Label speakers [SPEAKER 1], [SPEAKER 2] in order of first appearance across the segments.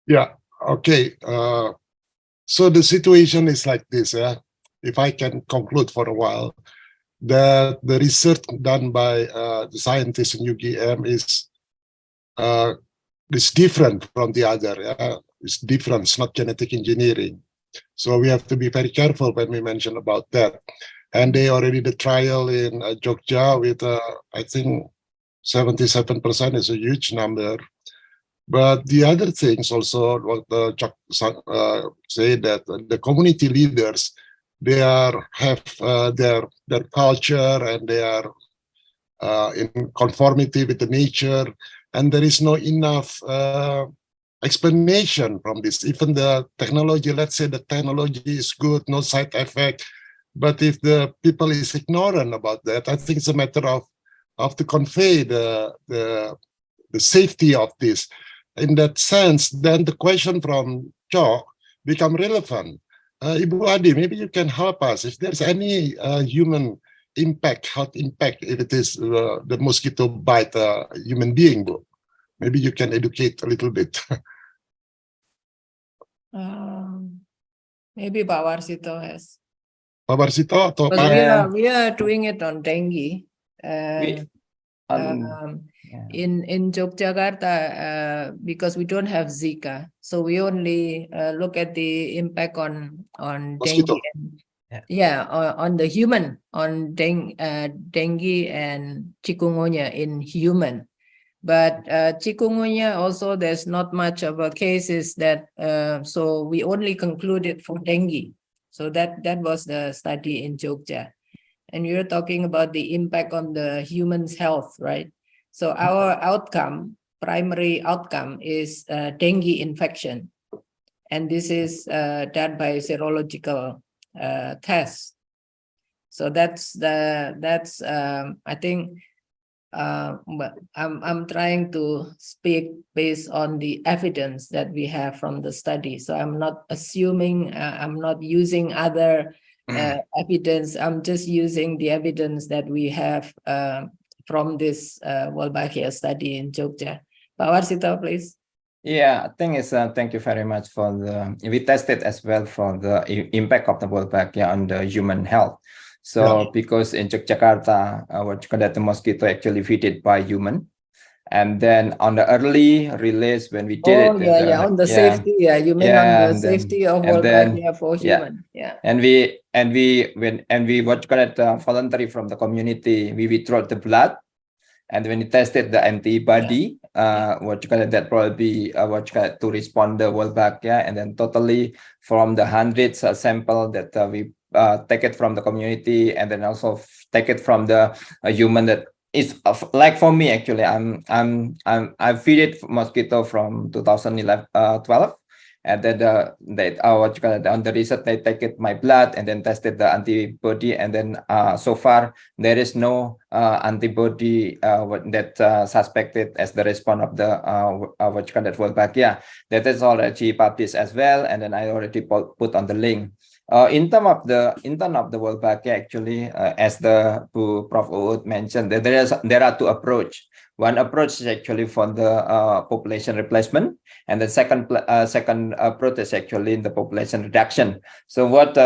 [SPEAKER 1] Yeah. Okay. So the situation is like this. If I can conclude for a while, that the research done by the scientists in UGM uh, is different from the other. It's different. It's not genetic engineering. So we have to be very careful when we mention about that. And they already did the trial in Jogja with, I think, 77% is a huge number. But the other things also, what Chuck say that the community leaders, they have their culture and they are in conformity with the nature, and there is no enough explanation from this. Even the technology, let's say the technology is good, no side effect, but if the people is ignorant about that, I think it's a matter of to convey the safety of this. In that sense, then the question from Joe become relevant. Ibu Adi, maybe you can help us if there's any human impact, health impact, if it is the mosquito bite a human being, Bu. Maybe you can educate a little bit.
[SPEAKER 2] Maybe Pak Warsito has.
[SPEAKER 1] Pak Barsito atau
[SPEAKER 2] Because
[SPEAKER 1] Pak?
[SPEAKER 2] we are doing it on dengue. In Yogyakarta, because we don't have Zika, so we only look at the impact on
[SPEAKER 1] Mosquito.
[SPEAKER 2] dengue. On the human, on dengue and chikungunya in human. But chikungunya also, there's not much of a cases that, so we only concluded for dengue. So that was the study in Jogja. And you're talking about the impact on the human's health, right? So our primary outcome is dengue infection. And this is done by serological tests. So that's I think I'm trying to speak based on the evidence that we have from the study. So I'm not assuming, I'm not using other evidence. I'm just using the evidence that we have from this Wolbachia study in Jogja. Pak Warsito, please.
[SPEAKER 3] Yeah, I think it's thank you very much for we tested as well for the impact of the Wolbachia on the human health. So because in Jakarta, what you call that, the mosquito actually fitted by human. And then on the early release, when we did
[SPEAKER 2] on the safety, you mean on the safety of Wolbachia for human.
[SPEAKER 3] And we what you call it, voluntary from the community, we withdraw the blood. And when we tested the antibody, what you call it, that probably what you call it, to respond the Wolbachia, and then totally from the hundreds sample that we take it from the community, and then also take it from the human. That is like for me actually, I feed it mosquito from 2011, 12. And then what you call it, on the research, they take it my blood and then tested the antibody, and then so far there is no antibody that suspected as the response of the what you call that Wolbachia. That is already published as well, and then I already put on the link. In terms of the Wolbachia, actually, as the Prof. Uut mentioned, that there are two approaches. One approach is actually for the population replacement, and the second approach is actually in the population reduction. So what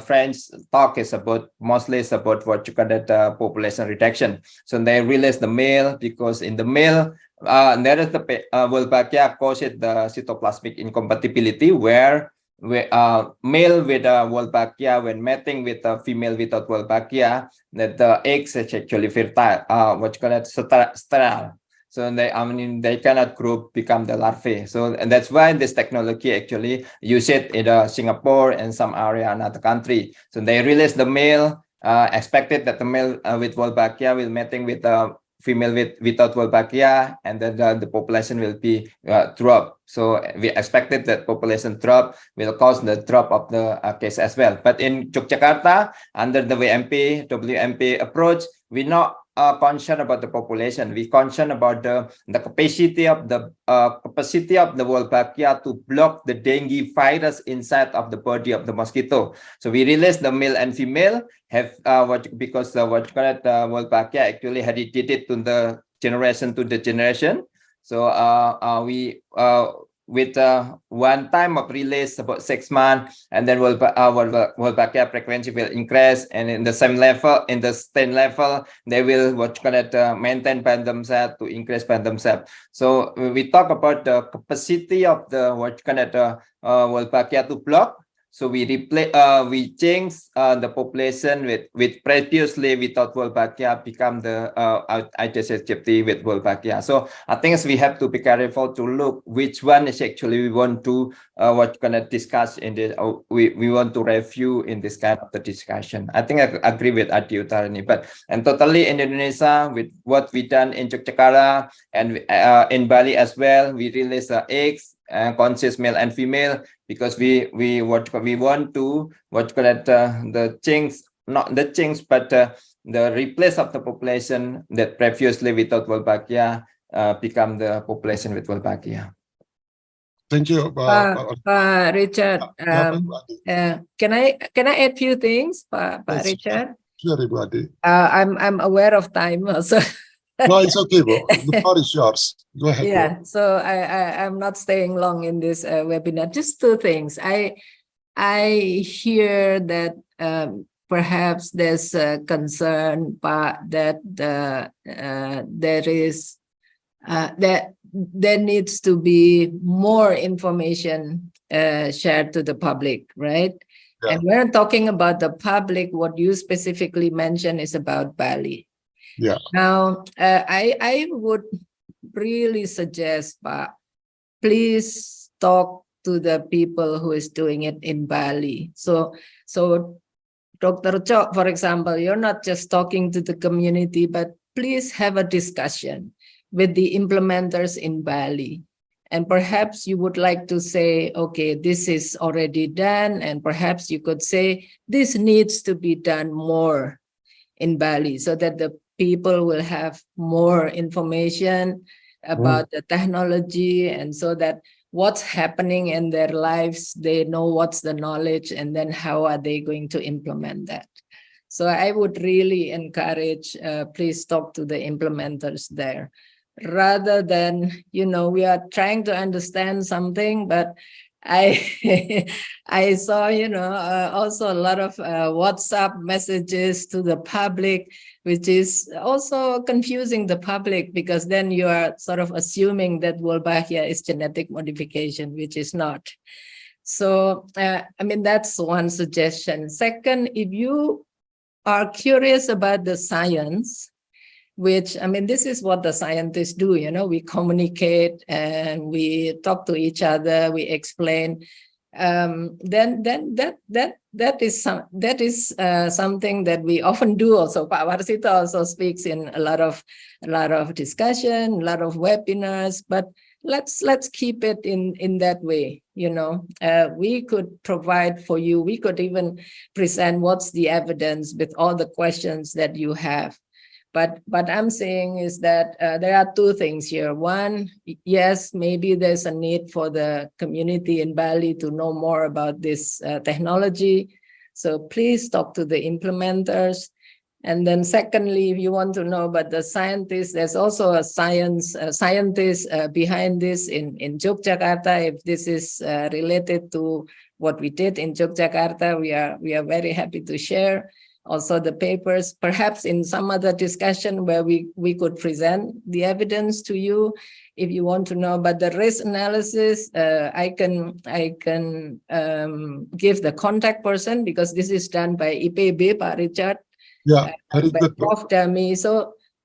[SPEAKER 3] French talk is about, mostly is about what you call that population reduction. So they release the male, because in the male there is the Wolbachia causes the cytoplasmic incompatibility, where male with Wolbachia, when mating with a female without Wolbachia, that the eggs is actually fertile, what you call it, sterile. So they cannot grow, become the larvae. So, and that's why this technology actually use it in Singapore and some area in other country. So they release the male, expected that the male with Wolbachia will mating with the female without Wolbachia, and then the population will be drop. So we expected that population drop will cause the drop of the case as well. But in Yogyakarta, under the WMP approach, we not concerned about the population. We concerned about the capacity of the Wolbachia to block the dengue virus inside of the body of the mosquito. So we release the male and female have because what you call it, Wolbachia actually heredited to the generation to the generation. So with one time of release about 6 months, and then Wolbachia frequency will increase, and in the same level, in the same level, they will maintain by themselves to increase by themselves. So we talk about the capacity of the Wolbachia to block. So we replace, we change the population with previously without Wolbachia become the identity with Wolbachia. So I think we have to be careful to look which one is actually we want to discuss in this. We want to review in this kind of the discussion. I think I agree with Adi Utarani, but and totally in Indonesia with what we done in Yogyakarta and in Bali as well, we release eggs. Conscious male and female, because we want to the change, not the change, but the replace of the population that previously without Wolbachia become the population with Wolbachia.
[SPEAKER 1] Thank you,
[SPEAKER 2] Richard. Can I add few things, Pak Richard?
[SPEAKER 1] Sure, everybody.
[SPEAKER 2] I'm aware of time also.
[SPEAKER 1] No, it's okay, bro. The floor is yours. Go ahead.
[SPEAKER 2] Yeah,
[SPEAKER 1] bro.
[SPEAKER 2] so I'm not staying long in this webinar. Just two things. I hear that perhaps there's a concern, but that there needs to be more information shared to the public, right?
[SPEAKER 1] Yeah.
[SPEAKER 2] And when talking about the public, what you specifically mentioned is about Bali.
[SPEAKER 1] Yeah.
[SPEAKER 2] Now, I would really suggest, please talk to the people who is doing it in Bali. So Dr. Chok, for example, you're not just talking to the community, but please have a discussion with the implementers in Bali. And perhaps you would like to say, okay, this is already done. And perhaps you could say, this needs to be done more in Bali so that the people will have more information about the technology, and so that what's happening in their lives, they know what's the knowledge, and then how are they going to implement that. So I would really encourage, please talk to the implementers there, rather than, we are trying to understand something, but I saw, also a lot of WhatsApp messages to the public, which is also confusing the public, because then you are sort of assuming that Wolbachia is genetic modification, which is not. So, that's one suggestion. Second, if you are curious about the science, which, this is what the scientists do, we communicate and we talk to each other, we explain, then that is something that we often do also. Pak Warsito also speaks in a lot of discussion, a lot of webinars, but let's keep it in that way. We could provide for you, we could even present what's the evidence with all the questions that you have. But what I'm saying is that there are two things here. One, yes, maybe there's a need for the community in Bali to know more about this technology. So please talk to the implementers. And then secondly, if you want to know about the scientists, there's also a scientist behind this in Yogyakarta. If this is related to what we did in Yogyakarta, we are very happy to share. Also the papers, perhaps in some other discussion where we could present the evidence to you if you want to know. But the risk analysis, I can give the contact person, because this is done by IPB, Pak Richard.
[SPEAKER 1] Yeah, very good.
[SPEAKER 2] Prof. Dami.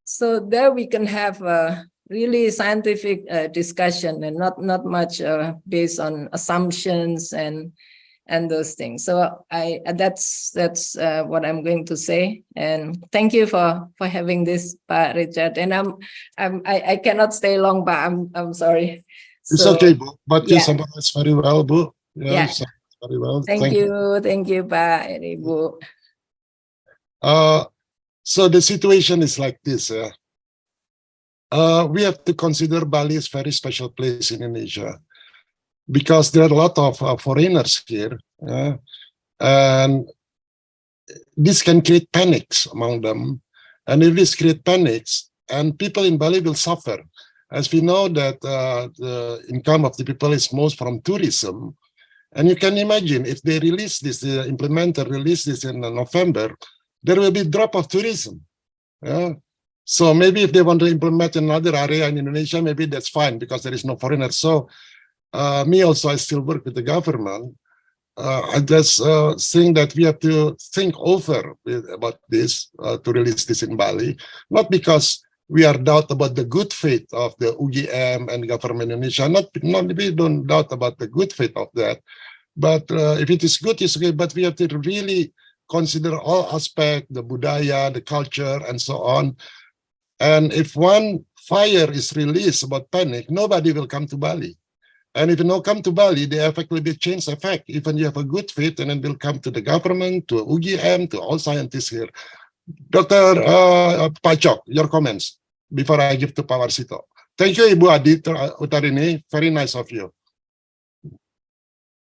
[SPEAKER 2] So there we can have a really scientific discussion, and not much based on assumptions and those things. So that's what I'm going to say. And thank you for having this, Pak Richard. And I cannot stay long, but I'm sorry.
[SPEAKER 1] It's okay, Bu. But you
[SPEAKER 2] yeah.
[SPEAKER 1] summarized very well, Bu.
[SPEAKER 2] Yeah.
[SPEAKER 1] Very well.
[SPEAKER 2] Thank you, Pak Ibu.
[SPEAKER 1] So the situation is like this. We have to consider Bali is a very special place in Indonesia, because there are a lot of foreigners here, and this can create panics among them. And if this creates panics, and people in Bali will suffer, as we know that the income of the people is most from tourism. And you can imagine if they release this, the implementer release this in November, there will be drop of tourism. Yeah. So maybe if they want to implement another area in Indonesia, maybe that's fine because there is no foreigners. So me also, I still work with the government. I just think that we have to think over about this to release this in Bali, not because we are doubt about the good faith of the UGM and government Indonesia. Not we don't doubt about the good faith of that, but if it is good, it's okay. But we have to really consider all aspects, the budaya, the culture, and so on. And if one fire is released about panic, nobody will come to Bali. And if you don't come to Bali, the effect will be change effect. Even you have a good faith, and then will come to the government, to UGM, to all scientists here. Dr. Pachok, your comments before I give to Pak Warsito. Thank you, Ibu Adit Utarini. Very nice of you.